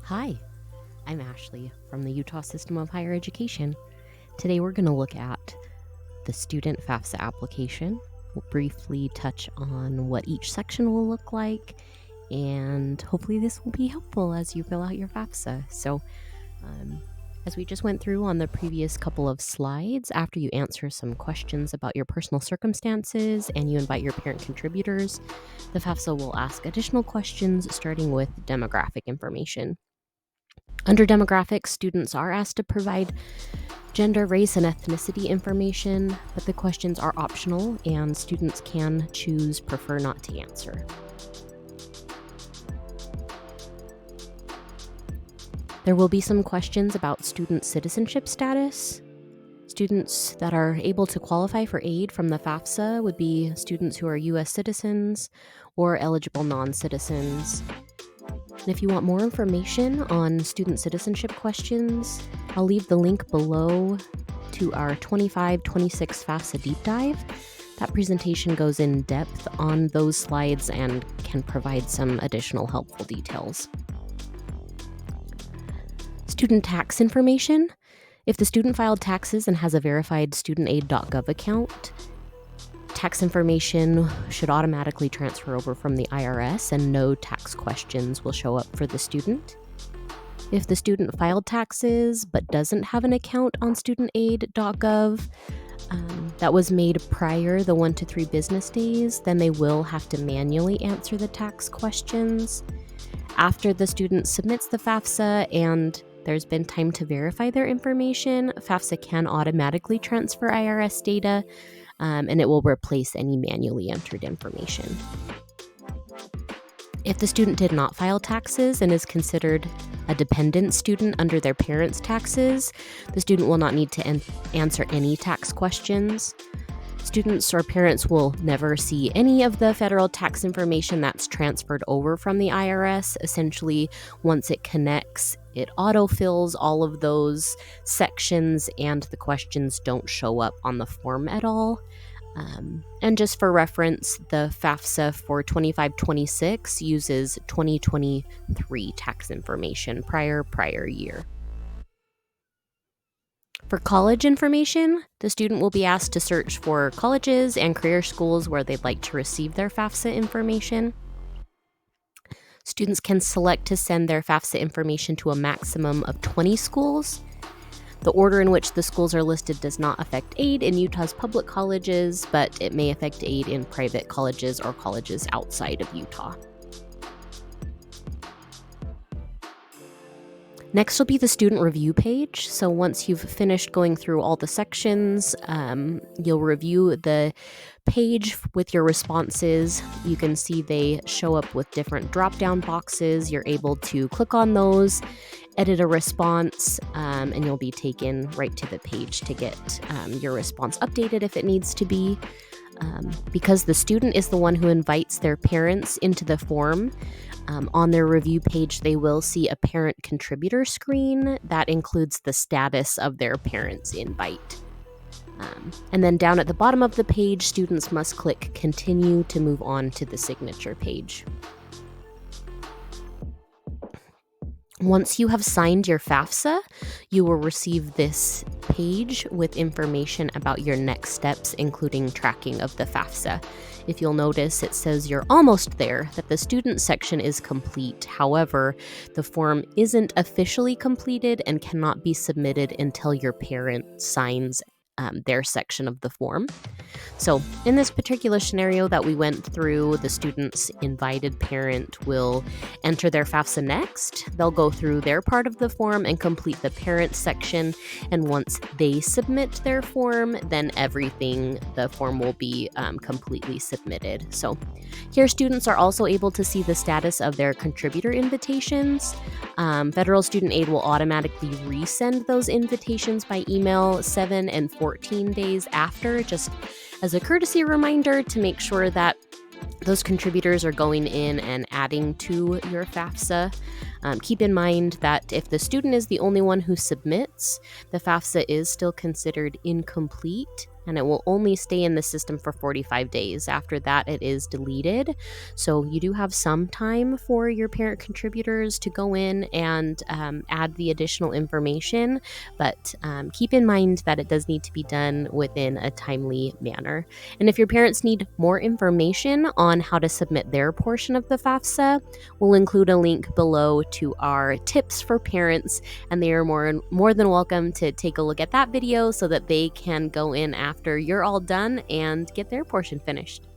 Hi, I'm Ashley from the Utah System of Higher Education. Today we're going to look at the student FAFSA application. We'll briefly touch on what each section will look like, and hopefully this will be helpful as you fill out your FAFSA. So, as we just went through on the previous couple of slides, after you answer some questions about your personal circumstances and you invite your parent contributors, the FAFSA will ask additional questions starting with demographic information. Under demographics, students are asked to provide gender, race, and ethnicity information, but the questions are optional and students can prefer not to answer. There will be some questions about student citizenship status. Students that are able to qualify for aid from the FAFSA would be students who are U.S. citizens or eligible non-citizens. And if you want more information on student citizenship questions, I'll leave the link below to our 25-26 FAFSA deep dive. That presentation goes in depth on those slides and can provide some additional helpful details. Student tax information. If the student filed taxes and has a verified studentaid.gov account, tax information should automatically transfer over from the IRS and no tax questions will show up for the student. If the student filed taxes but doesn't have an account on studentaid.gov that was made prior the 1 to 3 business days, then they will have to manually answer the tax questions. After the student submits the FAFSA and there's been time to verify their information, FAFSA can automatically transfer IRS data, and it will replace any manually entered information. If the student did not file taxes and is considered a dependent student under their parents' taxes, the student will not need to answer any tax questions. Students or parents will never see any of the federal tax information that's transferred over from the IRS. Essentially, once it connects, it autofills all of those sections and the questions don't show up on the form at all. And just for reference, the FAFSA for 25-26 uses 2023 tax information, prior year. For college information, the student will be asked to search for colleges and career schools where they'd like to receive their FAFSA information. Students can select to send their FAFSA information to a maximum of 20 schools. The order in which the schools are listed does not affect aid in Utah's public colleges, but it may affect aid in private colleges or colleges outside of Utah. Next will be the student review page. So once you've finished going through all the sections, you'll review the page with your responses. You can see they show up with different drop-down boxes. You're able to click on those, edit a response, and you'll be taken right to the page to get your response updated if it needs to be. Because the student is the one who invites their parents into the form, on their review page, they will see a parent contributor screen that includes the status of their parent's invite. And then down at the bottom of the page, students must click continue to move on to the signature page. Once you have signed your FAFSA, you will receive this page with information about your next steps, including tracking of the FAFSA. If you'll notice, it says you're almost there, that the student section is complete. However, the form isn't officially completed and cannot be submitted until your parent signs their section of the form. So in this particular scenario that we went through, the student's invited parent will enter their FAFSA next. They'll go through their part of the form and complete the parent section. And once they submit their form, then the form will be completely submitted. So here students are also able to see the status of their contributor invitations. Federal Student Aid will automatically resend those invitations by email 7 and 14 days after, just as a courtesy reminder to make sure that those contributors are going in and adding to your FAFSA. Keep in mind that if the student is the only one who submits, the FAFSA is still considered incomplete, and it will only stay in the system for 45 days. After that, it is deleted. So you do have some time for your parent contributors to go in and add the additional information, but keep in mind that it does need to be done within a timely manner. And if your parents need more information on how to submit their portion of the FAFSA, we'll include a link below to our tips for parents, and they are more than welcome to take a look at that video so that they can go in after you're all done and get their portion finished.